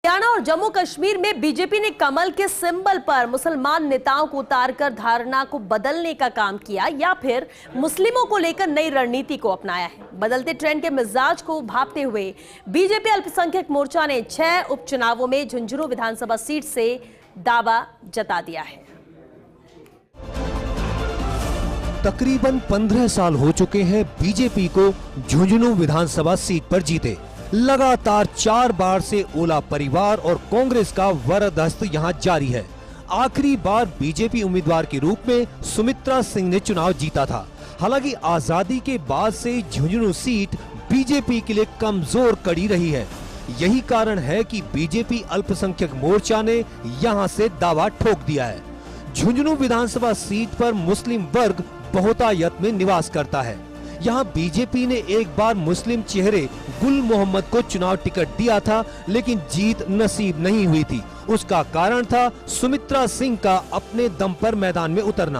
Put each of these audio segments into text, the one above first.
हरियाणा और जम्मू कश्मीर में बीजेपी ने कमल के सिंबल पर मुसलमान नेताओं को उतारकर धारणा को बदलने का काम किया या फिर मुस्लिमों को लेकर नई रणनीति को अपनाया है। बदलते ट्रेंड के मिजाज को भांपते हुए बीजेपी अल्पसंख्यक मोर्चा ने 6 उपचुनावों में झुंझुनू विधानसभा सीट से दावा जता दिया है। तकरीबन 15 साल हो चुके हैं बीजेपी को झुंझुनू विधानसभा सीट पर जीते। लगातार 4 बार से ओला परिवार और कांग्रेस का वरदहस्त यहां जारी है। आखिरी बार बीजेपी उम्मीदवार के रूप में सुमित्रा सिंह ने चुनाव जीता था। हालांकि आजादी के बाद से झुंझुनू सीट बीजेपी के लिए कमजोर कड़ी रही है। यही कारण है कि बीजेपी अल्पसंख्यक मोर्चा ने यहां से दावा ठोक दिया है। झुंझुनू विधानसभा सीट पर मुस्लिम वर्ग बहुतायत में निवास करता है। यहाँ बीजेपी ने एक बार मुस्लिम चेहरे गुल मोहम्मद को चुनाव टिकट दिया था, लेकिन जीत नसीब नहीं हुई थी। उसका कारण था सुमित्रा सिंह का अपने दम पर मैदान में उतरना।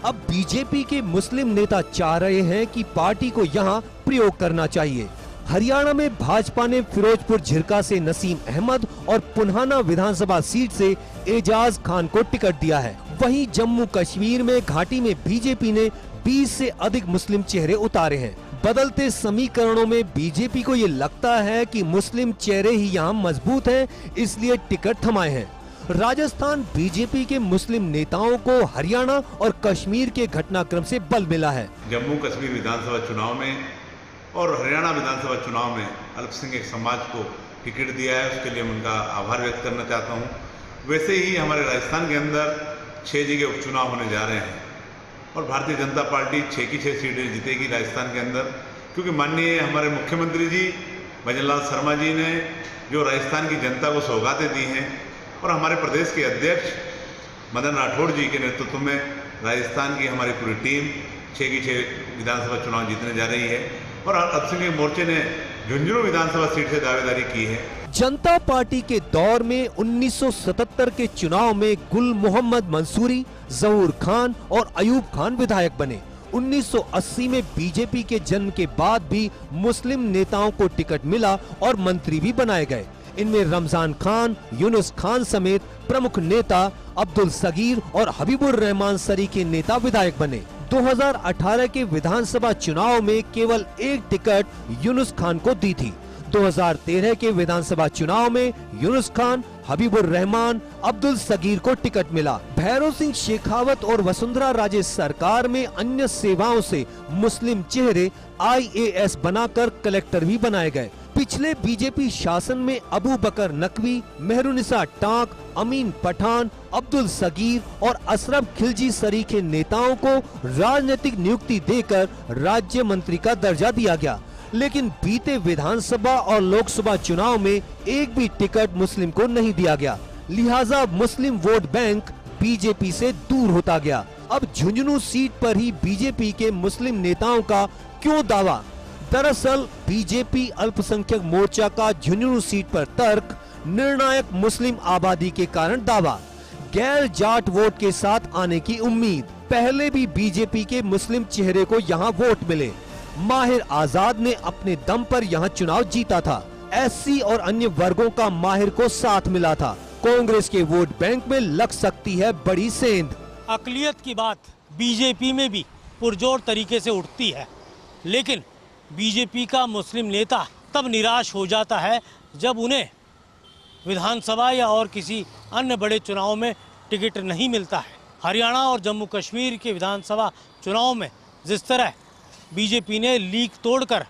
अब बीजेपी के मुस्लिम नेता चाह रहे हैं कि पार्टी को यहाँ प्रयोग करना चाहिए। हरियाणा में भाजपा ने फिरोजपुर झिरका से नसीम अहमद और पुन्हाना विधानसभा सीट से एजाज खान को टिकट दिया है। वहीं जम्मू कश्मीर में घाटी में बीजेपी ने 20 से अधिक मुस्लिम चेहरे उतारे हैं। बदलते समीकरणों में बीजेपी को ये लगता है कि मुस्लिम चेहरे ही यहाँ मजबूत हैं, इसलिए टिकट थमाए हैं। राजस्थान बीजेपी के मुस्लिम नेताओं को हरियाणा और कश्मीर के घटनाक्रम से बल मिला है। जम्मू कश्मीर विधानसभा चुनाव में और हरियाणा विधानसभा चुनाव में अल्पसंख्यक समाज को टिकट दिया है, उसके लिए उनका आभार व्यक्त करना चाहता हूँ। वैसे ही हमारे राजस्थान के अंदर 6 जगह उपचुनाव होने जा रहे हैं और भारतीय जनता पार्टी 6 की 6 सीटें जीतेगी राजस्थान के अंदर, क्योंकि माननीय हमारे मुख्यमंत्री जी भजनलाल शर्मा जी ने जो राजस्थान की जनता को सौगातें दी हैं और हमारे प्रदेश के अध्यक्ष मदन राठौड़ जी के नेतृत्व में राजस्थान की हमारी पूरी टीम 6 की 6 विधानसभा चुनाव जीतने जा रही है और अल्पसंख्यक मोर्चे ने झुंझुनू विधानसभा सीट से दावेदारी की है। जनता पार्टी के दौर में 1977 के चुनाव में गुल मोहम्मद मंसूरी, जहूर खान और अयूब खान विधायक बने। 1980 में बीजेपी के जन्म के बाद भी मुस्लिम नेताओं को टिकट मिला और मंत्री भी बनाए गए। इनमें रमजान खान, यूनुस खान समेत प्रमुख नेता अब्दुल सगीर और हबीबुर रहमान सरी के नेता विधायक बने। 2018 के विधानसभा चुनाव में केवल एक टिकट यूनुस खान को दी थी। 2013 के विधानसभा चुनाव में यूनुस खान, हबीबुर रहमान, अब्दुल सगीर को टिकट मिला। भैरव सिंह शेखावत और वसुंधरा राजे सरकार में अन्य सेवाओं से मुस्लिम चेहरे IAS बनाकर कलेक्टर भी बनाए गए। पिछले बीजेपी शासन में अबू बकर नकवी, मेहरुनिसा टांक, अमीन पठान, अब्दुल सगीर और अशरफ खिलजी सरी के नेताओं को राजनीतिक नियुक्ति देकर राज्य मंत्री का दर्जा दिया गया, लेकिन बीते विधानसभा और लोकसभा चुनाव में एक भी टिकट मुस्लिम को नहीं दिया गया। लिहाजा मुस्लिम वोट बैंक बीजेपी से दूर होता गया। अब झुंझुनू सीट पर ही बीजेपी के मुस्लिम नेताओं का क्यों दावा? दरअसल बीजेपी अल्पसंख्यक मोर्चा का झुंझुनू सीट पर तर्क निर्णायक मुस्लिम आबादी के कारण दावा, गैर जाट वोट के साथ आने की उम्मीद। पहले भी बीजेपी के मुस्लिम चेहरे को यहाँ वोट मिले। माहिर आजाद ने अपने दम पर यहाँ चुनाव जीता था। SC और अन्य वर्गों का माहिर को साथ मिला था। कांग्रेस के वोट बैंक में लग सकती है बड़ी सेंध। अकलियत की बात बीजेपी में भी पुरजोर तरीके से उठती है, लेकिन बीजेपी का मुस्लिम नेता तब निराश हो जाता है जब उन्हें विधानसभा या और किसी अन्य बड़े चुनाव में टिकट नहीं मिलता है। हरियाणा और जम्मू कश्मीर के विधानसभा चुनाव में जिस तरह बीजेपी ने लीक तोड़कर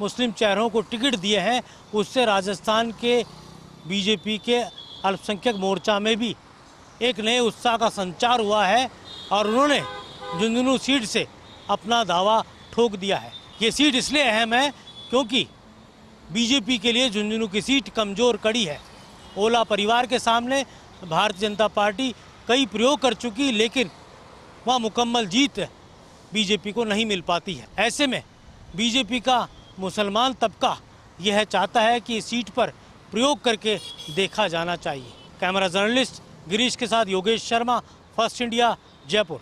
मुस्लिम चेहरों को टिकट दिए हैं, उससे राजस्थान के बीजेपी के अल्पसंख्यक मोर्चा में भी एक नए उत्साह का संचार हुआ है और उन्होंने झुंझुनू सीट से अपना दावा ठोक दिया है। ये सीट इसलिए अहम है क्योंकि बीजेपी के लिए झुंझुनू की सीट कमज़ोर कड़ी है। ओला परिवार के सामने भारतीय जनता पार्टी कई प्रयोग कर चुकी, लेकिन वह मुकम्मल जीत बीजेपी को नहीं मिल पाती है। ऐसे में बीजेपी का मुसलमान तबका यह चाहता है कि इस सीट पर प्रयोग करके देखा जाना चाहिए। कैमरा जर्नलिस्ट गिरीश के साथ योगेश शर्मा, फर्स्ट इंडिया, जयपुर।